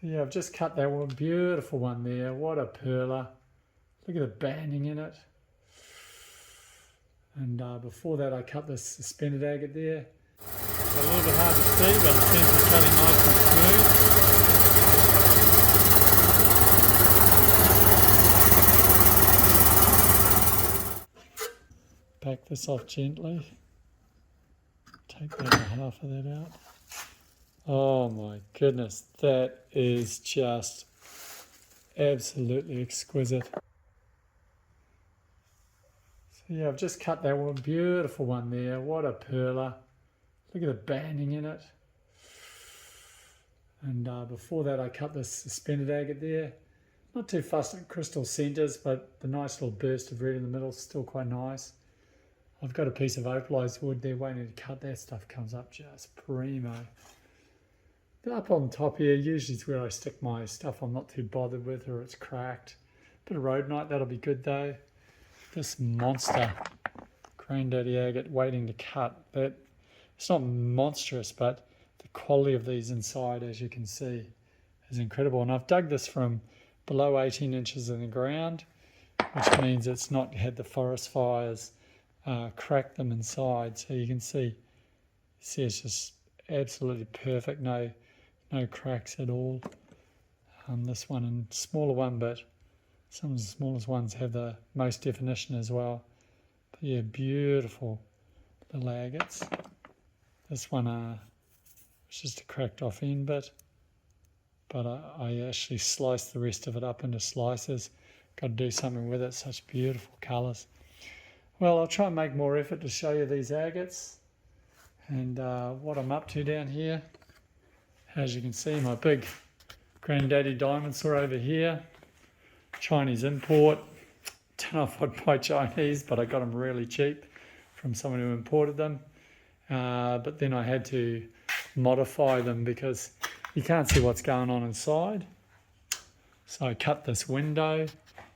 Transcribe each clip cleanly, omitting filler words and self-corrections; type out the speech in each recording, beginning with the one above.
So yeah, I've just cut that one, beautiful one there. What a perler. Look at the banding in it. And before that I cut this suspended agate there. So a little bit hard to see, but it seems to be cutting nice and smooth. Back this off gently. Take that half of that out. Oh my goodness, that is just absolutely exquisite. So yeah, I've just cut that one, beautiful one there. What a perler. Look at the banding in it. And before that I cut this suspended agate there. Not too fussed at crystal centres, but the nice little burst of red in the middle is still quite nice. I've got a piece of opalised wood there waiting to cut. That stuff comes up just primo. Up on top here, usually is where I stick my stuff I'm not too bothered with, or it's cracked. Bit of rhodonite, that'll be good though. This monster granddaddy agate waiting to cut. That it's not monstrous, but the quality of these inside, as you can see, is incredible. And I've dug this from below 18 inches in the ground, which means it's not had the forest fires crack them inside. So you can see it's just absolutely perfect. No cracks at all. This one and smaller one, but some of the smallest ones have the most definition as well. But yeah, beautiful little agates. This one was just a cracked off end bit, but I actually sliced the rest of it up into slices. Got to do something with it, such beautiful colours. Well, I'll try and make more effort to show you these agates and what I'm up to down here. As you can see, my big granddaddy diamonds are over here. Chinese import. Don't know if I'd buy Chinese, but I got them really cheap from someone who imported them. But then I had to modify them because you can't see what's going on inside. So I cut this window,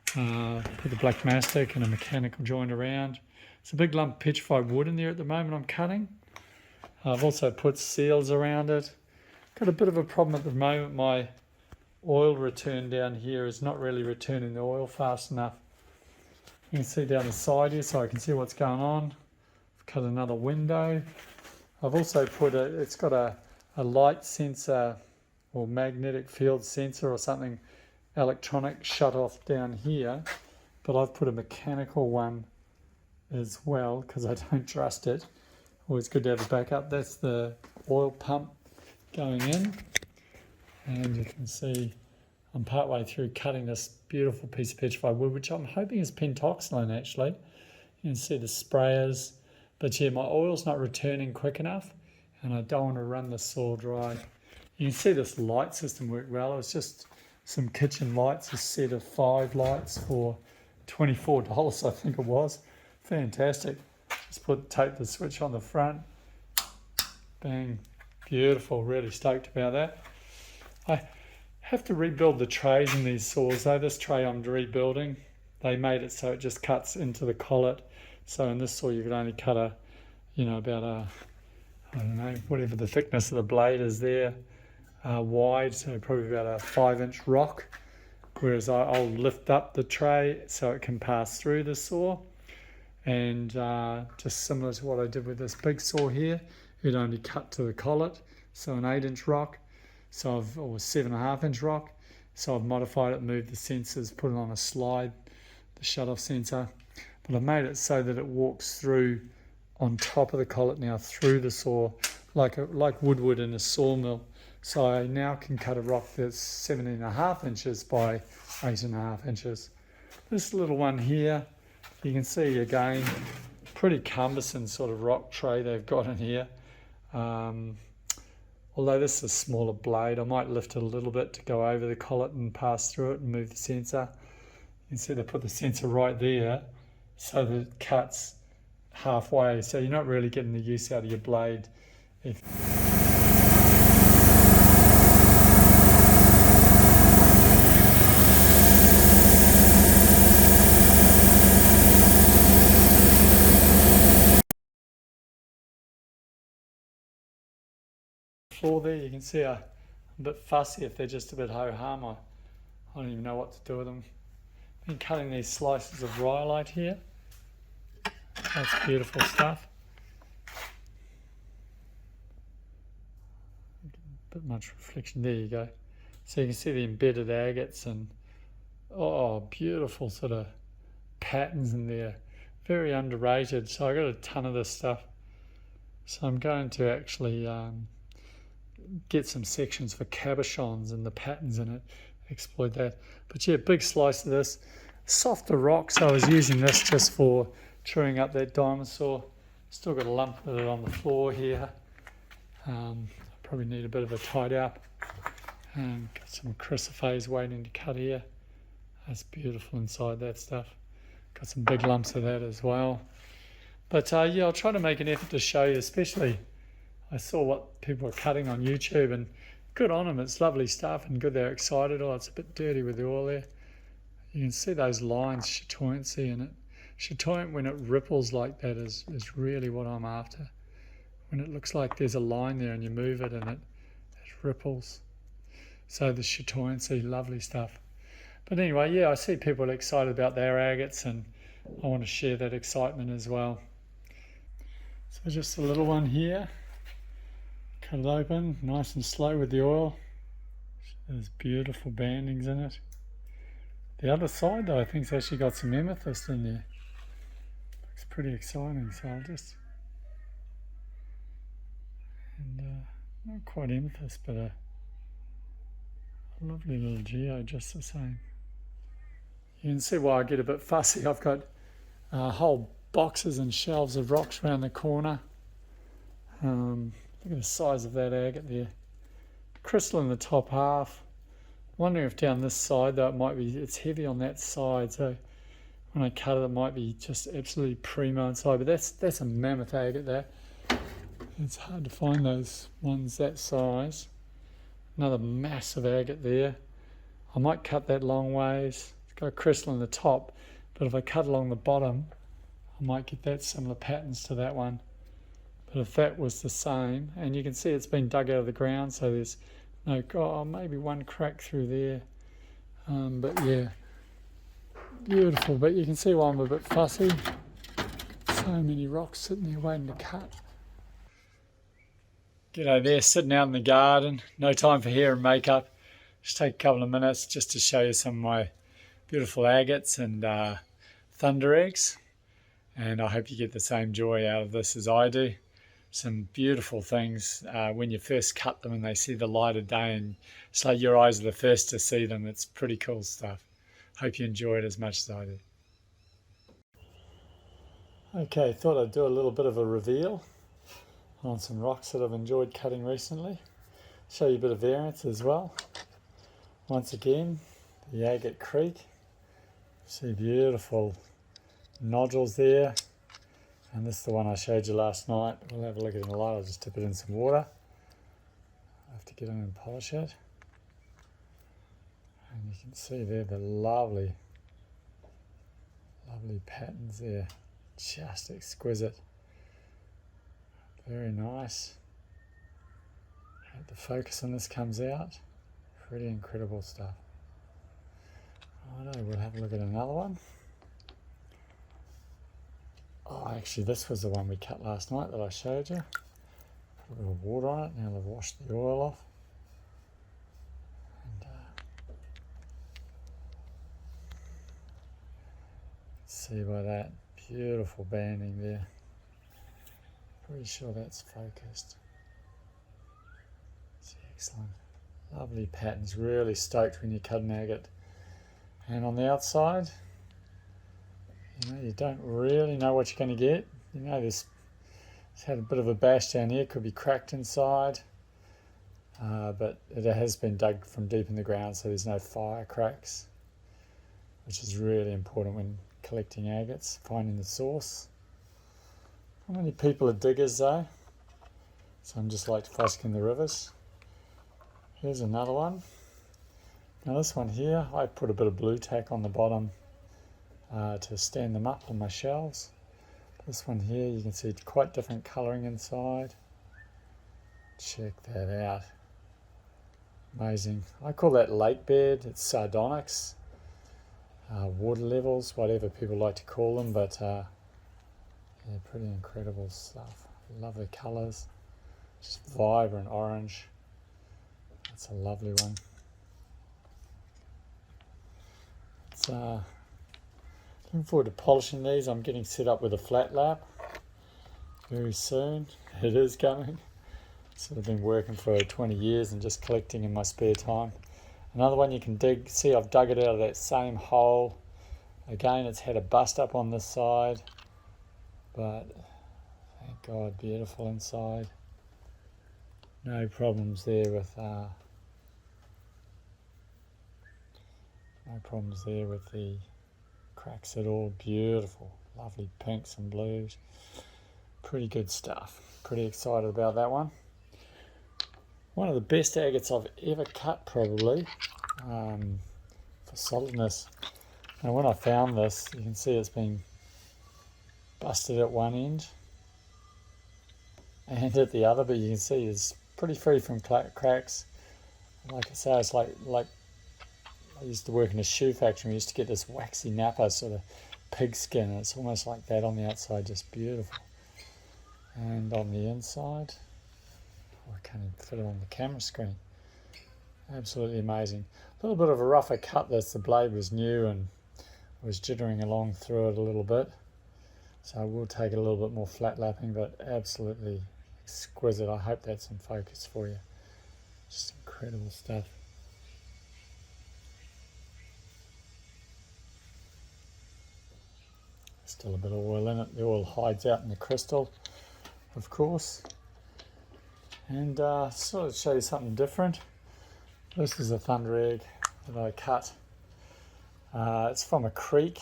put the black mastic and a mechanical joint around. It's a big lump of petrified wood in there at the moment I'm cutting. I've also put seals around it. Got a bit of a problem at the moment. My oil return down here is not really returning the oil fast enough. You can see down the side here, so I can see what's going on. I've cut another window. I've also put it's got a light sensor or magnetic field sensor or something electronic shut off down here, but I've put a mechanical one as well because I don't trust it. Always good to have a backup. That's the oil pump going in, and you can see I'm partway through cutting this beautiful piece of petrified wood, which I'm hoping is pentoxylin actually. You can see the sprayers, but yeah, my oil's not returning quick enough and I don't want to run the saw dry. You can see this light system worked well. It was just some kitchen lights, a set of 5 lights for $24 I think it was. Fantastic. Just tape the switch on the front, bang. Beautiful, really stoked about that. I have to rebuild the trays in these saws though. This tray I'm rebuilding. They made it so it just cuts into the collet. So in this saw you could only cut about I don't know, whatever the thickness of the blade is there, wide, so probably about a 5-inch rock. Whereas I'll lift up the tray so it can pass through the saw. And just similar to what I did with this big saw here, it only cut to the collet, so an 8-inch rock, or 7.5-inch rock. So I've modified it, moved the sensors, put it on a slide, the shut-off sensor. But I've made it so that it walks through on top of the collet now through the saw, like wood in a sawmill. So I now can cut a rock that's 17.5 inches by 8.5 inches. This little one here, you can see again, pretty cumbersome sort of rock tray they've got in here. Although this is a smaller blade, I might lift it a little bit to go over the collet and pass through it and move the sensor. You can see they put the sensor right there so that it cuts halfway, so you're not really getting the use out of your blade. Floor there, you can see I a bit fussy if they're just a bit ho-hum. I don't even know what to do with them. Been cutting these slices of rhyolite here. That's beautiful stuff. A bit much reflection. There you go. So you can see the embedded agates and beautiful sort of patterns in there. Very underrated. So I got a ton of this stuff. So I'm going to actually get some sections for cabochons and the patterns in it, exploit that. But yeah, big slice of this. Softer rock, so I was using this just for chewing up that diamond saw. Still got a lump of it on the floor here. Probably need a bit of a tidy up. Got some chrysoprase waiting to cut here. That's beautiful inside that stuff. Got some big lumps of that as well. But yeah, I'll try to make an effort to show you, especially I saw what people are cutting on YouTube, and good on them. It's lovely stuff and good they're excited. Oh, it's a bit dirty with the oil there. You can see those lines, chatoyancy in it. Chatoyant, when it ripples like that, is really what I'm after. When it looks like there's a line there and you move it and it ripples. So the chatoyancy, lovely stuff. But anyway, yeah, I see people excited about their agates, and I want to share that excitement as well. So just a little one here. Cut it open, nice and slow with the oil. There's beautiful bandings in it. The other side though, I think it's actually got some amethyst in there. Looks pretty exciting, so I'll just... not quite amethyst, but a lovely little geo just the same. You can see why I get a bit fussy. I've got whole boxes and shelves of rocks around the corner. Look at the size of that agate there. Crystal in the top half. Wondering if down this side though it's heavy on that side, so when I cut it might be just absolutely primo inside, but that's a mammoth agate there. It's hard to find those ones that size. Another massive agate there. I might cut that long ways. It's got a crystal in the top, but if I cut along the bottom, I might get that similar patterns to that one. But if that was the same, and you can see it's been dug out of the ground, so there's no, maybe one crack through there. But yeah, beautiful. But you can see why I'm a bit fussy. So many rocks sitting there waiting to cut. G'day there, sitting out in the garden. No time for hair and makeup. Just take a couple of minutes just to show you some of my beautiful agates and thunder eggs. And I hope you get the same joy out of this as I do. Some beautiful things when you first cut them and they see the light of day, and it's like your eyes are the first to see them. It's pretty cool stuff. Hope you enjoy it as much as I do. Okay, thought I'd do a little bit of a reveal on some rocks that I've enjoyed cutting recently. Show you a bit of variance as well. Once again, the Agate Creek. See beautiful nodules there. And this is the one I showed you last night. We'll have a look at it in the light. I'll just dip it in some water. I have to get in and polish it. And you can see there the lovely patterns there. Just exquisite. Very nice. The focus on this comes out. Pretty incredible stuff. Righto, we'll have a look at another one. Oh, actually this was the one we cut last night that I showed you. Put a bit of water on it, now they've washed the oil off. And see by that beautiful banding there. Pretty sure that's focused. It's excellent. Lovely patterns, really stoked when you cut an agate. And on the outside, you don't really know what you're going to get. It's had a bit of a bash down here, could be cracked inside, but it has been dug from deep in the ground, so there's no fire cracks, which is really important when collecting agates, finding the source. Not many people are diggers though, so I'm just like fusking the rivers. Here's another one. Now this one here, I put a bit of blue tack on the bottom to stand them up on my shelves. This one here, you can see quite different colouring inside. Check that out. Amazing. I call that lake bed. It's sardonyx, water levels, whatever people like to call them, but yeah, pretty incredible stuff. Lovely colours, just vibrant orange. That's a lovely one. It's looking forward to polishing these. I'm getting set up with a flat lap very soon. It is coming. Sort of been working for 20 years and just collecting in my spare time. Another one you can dig. See, I've dug it out of that same hole. Again, it's had a bust up on this side, but thank God, beautiful inside. No problems there with the cracks at all. Beautiful, lovely pinks and blues. Pretty good stuff. Pretty excited about that one. One of the best agates I've ever cut, probably, for solidness. And when I found this, you can see it's been busted at one end and at the other, but you can see it's pretty free from cracks. Like I say, it's like I used to work in a shoe factory. We used to get this waxy nappa sort of pig skin. It's almost like that on the outside, just beautiful. And on the inside, I can't even fit it on the camera screen. Absolutely amazing. A little bit of a rougher cut this. The blade was new and was jittering along through it a little bit. So I will take it a little bit more flat lapping, but absolutely exquisite. I hope that's in focus for you. Just incredible stuff. Still a bit of oil in it. The oil hides out in the crystal, of course. And sort of show you something different. This is a thunder egg that I cut. It's from a creek.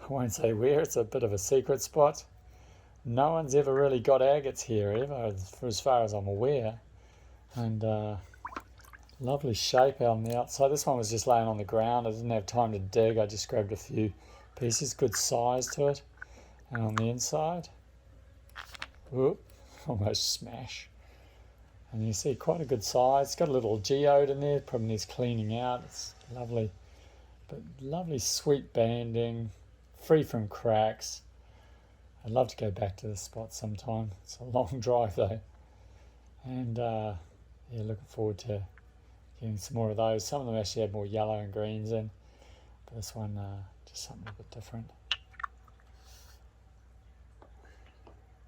I won't say where, it's a bit of a secret spot. No one's ever really got agates here ever, for as far as I'm aware. And lovely shape out on the outside. This one was just laying on the ground. I didn't have time to dig. I just grabbed a few pieces, good size to it. And on the inside, whoop, almost smash. And you see quite a good size. It's got a little geode in there, probably needs cleaning out. It's lovely, but lovely sweet banding, free from cracks. I'd love to go back to this spot sometime. It's a long drive though. And yeah, looking forward to getting some more of those. Some of them actually had more yellow and greens in, but this one just something a bit different.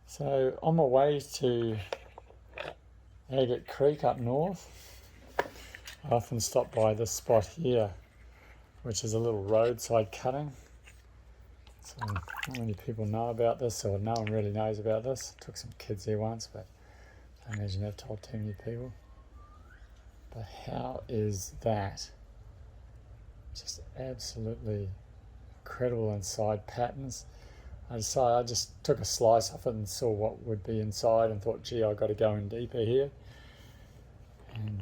So on my way to Agate Creek up north, I often stop by this spot here, which is a little roadside cutting. So not many people know about this, or no one really knows about this. Took some kids there once, but I imagine I've told too many people. But how is that? Just absolutely incredible inside patterns. I just took a slice off it and saw what would be inside and thought, gee, I've got to go in deeper here. And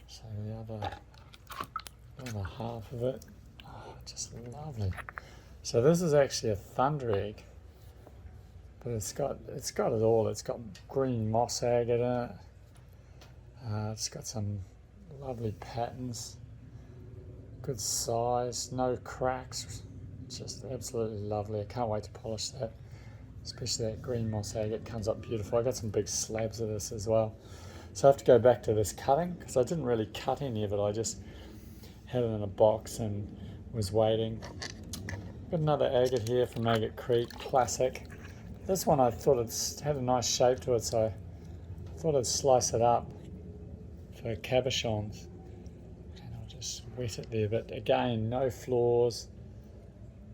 so the other half of it, just lovely. So this is actually a thunder egg, but it's got it all. It's got green moss agate in it. It's got some lovely patterns, good size, no cracks. Just absolutely lovely. I can't wait to polish that, especially that green moss agate comes up beautiful. I got some big slabs of this as well. So I have to go back to this cutting because I didn't really cut any of it. I just had it in a box and was waiting. Got another agate here from Agate Creek, classic. This one I thought it had a nice shape to it, so I thought I'd slice it up for cabochons. And I'll just wet it there, but again, no flaws.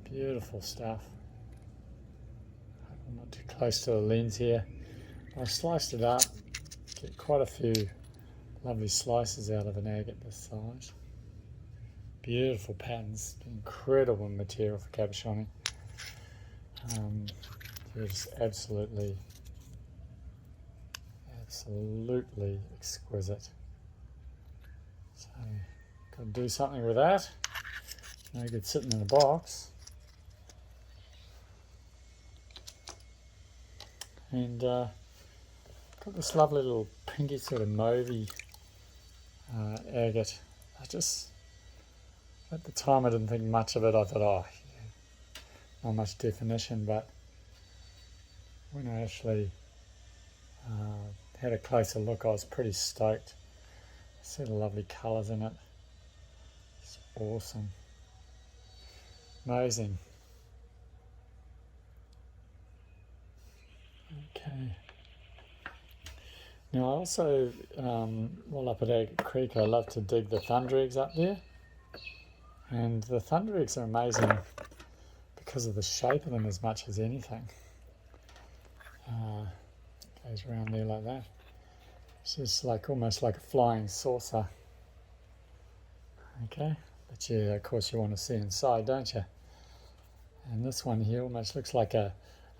Beautiful stuff. I'm not too close to the lens here. I sliced it up, get quite a few lovely slices out of an agate this size. Beautiful patterns, incredible material for cabochoning. It's absolutely exquisite. So, got to do something with that. No good sitting in a box. And got this lovely little pinky sort of mauvey agate. At the time I didn't think much of it. I thought, oh, yeah, not much definition, but when I actually had a closer look, I was pretty stoked. See the lovely colours in it. It's awesome. Amazing. Okay. Now I also, while up at Agate Creek, I love to dig the thunder eggs up there. And the thunder eggs are amazing because of the shape of them as much as anything. Goes around there like that. It's just like almost like a flying saucer. Okay, but yeah, of course you want to see inside, don't you? And this one here almost looks like a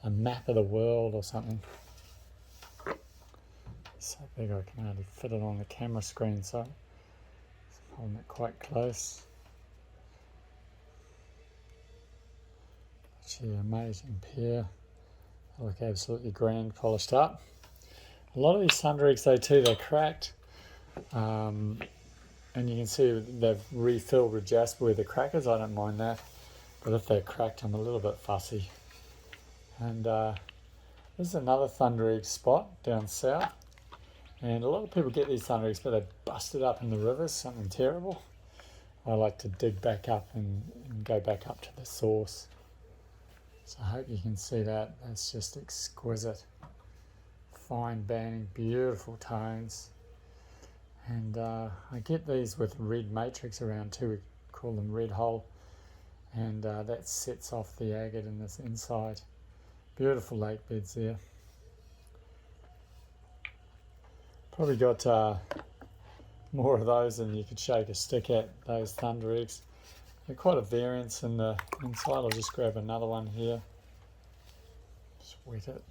map of the world or something. It's so big I can hardly fit it on the camera screen, so I'm holding it quite close. Gee, amazing pair. They look absolutely grand, polished up. A lot of these thunder eggs though too, they're cracked. And you can see they've refilled with jasper with the crackers. I don't mind that. But if they're cracked, I'm a little bit fussy. And this is another thunder egg spot down south. And a lot of people get these thunder eggs, but they're busted up in the rivers, something terrible. I like to dig back up and go back up to the source. So I hope you can see that. That's just exquisite. Fine banding, beautiful tones. And I get these with red matrix around too. We call them red hole. And that sets off the agate in this inside. Beautiful lake beds there. Probably got more of those than you could shake a stick at, those thunder eggs. They're quite a variance in the inside. I'll just grab another one here. Just wet it.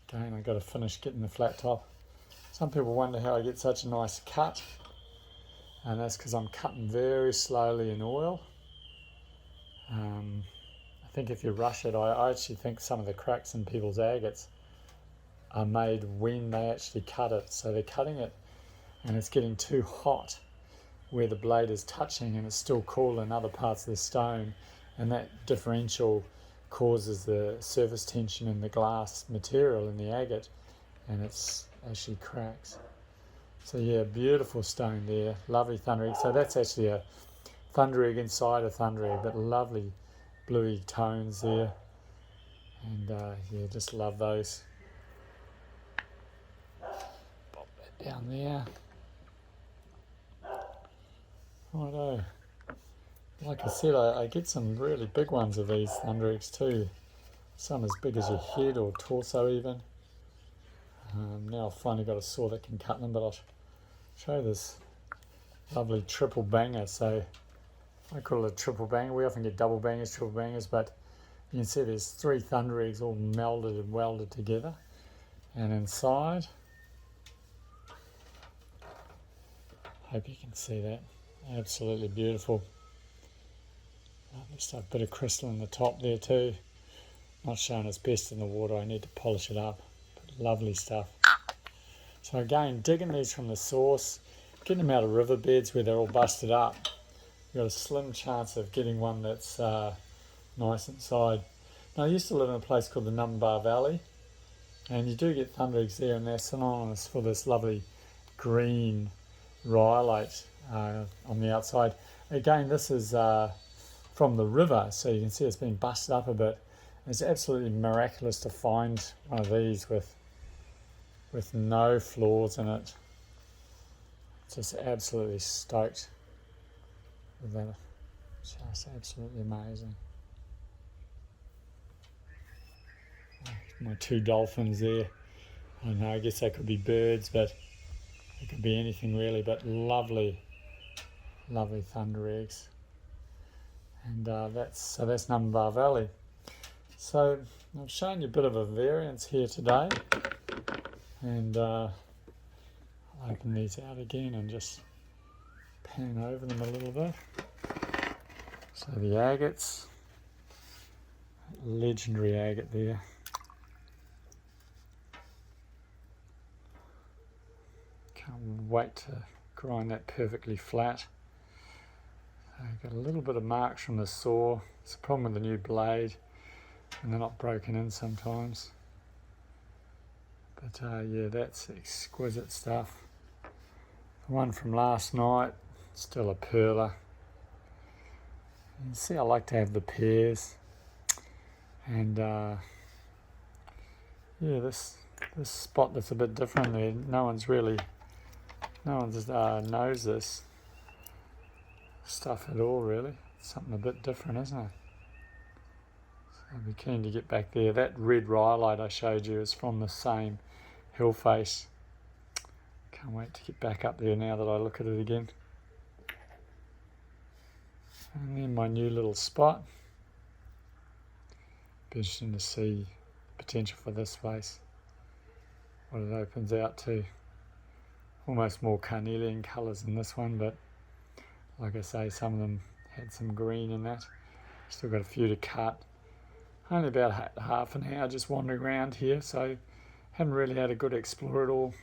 Again, I've got to finish getting the flat top. Some people wonder how I get such a nice cut. And that's because I'm cutting very slowly in oil. I think if you rush it, I actually think some of the cracks in people's agates are made when they actually cut it. So they're cutting it and it's getting too hot where the blade is touching and it's still cool in other parts of the stone, and that differential causes the surface tension in the glass material in the agate, and it's actually cracks. So yeah, beautiful stone there, lovely thunder egg. So that's actually a thunder egg inside a thunder egg, but lovely bluey tones there, and yeah, just love those. Pop that down there. Righto. Like I said, I get some really big ones of these thunder eggs too. Some as big as your head or torso even. Now I've finally got a saw that can cut them, but I'll show you this lovely triple banger. So I call it a triple banger. We often get double bangers, triple bangers, but you can see there's 3 thunder eggs all melded and welded together. And inside, hope you can see that. Absolutely beautiful. Lovely stuff. Bit of crystal in the top there too. Not showing its best in the water. I need to polish it up. But lovely stuff. So again, digging these from the source, getting them out of riverbeds where they're all busted up. You've got a slim chance of getting one that's nice inside. Now I used to live in a place called the Numbar Valley, and you do get thunder eggs there, and they're synonymous for this lovely green rhyolite on the outside. Again, this is from the river, so you can see it's been busted up a bit. It's absolutely miraculous to find one of these with no flaws in it. Just absolutely stoked with that. Just absolutely amazing. My 2 dolphins there. I don't know, I guess they could be birds, but it could be anything really, but lovely thunder eggs. And that's Numbar Valley. So I've shown you a bit of a variance here today, and I'll open these out again and just pan over them a little bit. So the agates, legendary agate there. Can't wait to grind that perfectly flat. So I've got a little bit of marks from the saw. It's a problem with the new blade, and they're not broken in sometimes. But yeah, that's exquisite stuff. The one from last night, still a perler. You can see I like to have the pairs. And yeah, this spot that's a bit different there. No one knows this stuff at all, really. It's something a bit different, isn't it? So I'll be keen to get back there. That red rhyolite I showed you is from the same hill face. Can't wait to get back up there now that I look at it again. And then my new little spot. Be interesting to see the potential for this face, what it opens out to. Almost more carnelian colours than this one, but like I say, some of them had some green in that. Still got a few to cut. Only about half an hour just wandering around here, so haven't really had a good explore at all.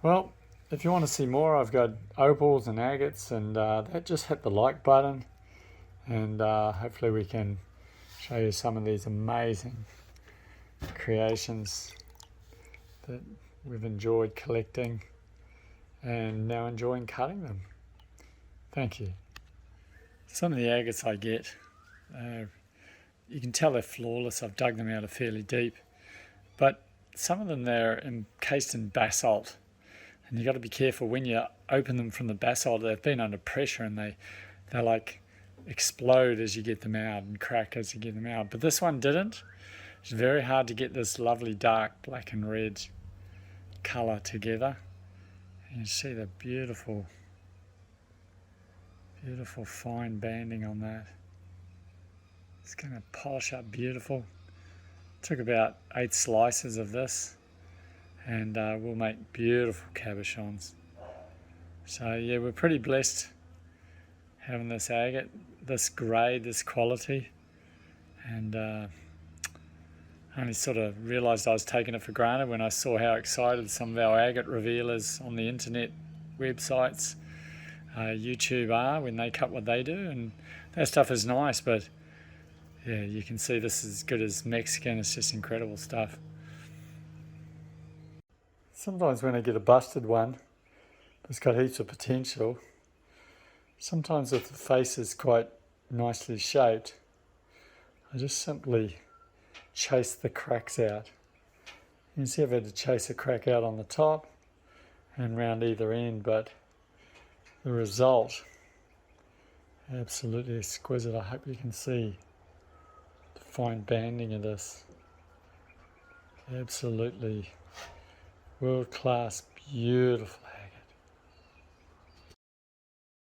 Well, if you want to see more, I've got opals and agates, and that just hit the like button, and hopefully we can show you some of these amazing creations that we've enjoyed collecting and now enjoying cutting them. Thank you. Some of the agates I get, you can tell they're flawless. I've dug them out of fairly deep, but some of them they're encased in basalt, and you've got to be careful when you open them from the basalt. They've been under pressure and they like explode as you get them out and crack as you get them out. But this one didn't. It's very hard to get this lovely dark black and red colour together. And you see the beautiful fine banding on that. It's going to polish up beautiful. Took about 8 slices of this, and we'll make beautiful cabochons. So yeah, we're pretty blessed having this agate, this grade, this quality, and I only sort of realised I was taking it for granted when I saw how excited some of our agate revealers on the internet websites, YouTube are when they cut what they do, and that stuff is nice, but yeah, you can see this is as good as Mexican. It's just incredible stuff. Sometimes when I get a busted one that's got heaps of potential, sometimes if the face is quite nicely shaped, I just simply chase the cracks out. You can see I've had to chase a crack out on the top and round either end, but the result, absolutely exquisite. I hope you can see the fine banding of this. Absolutely world-class, beautiful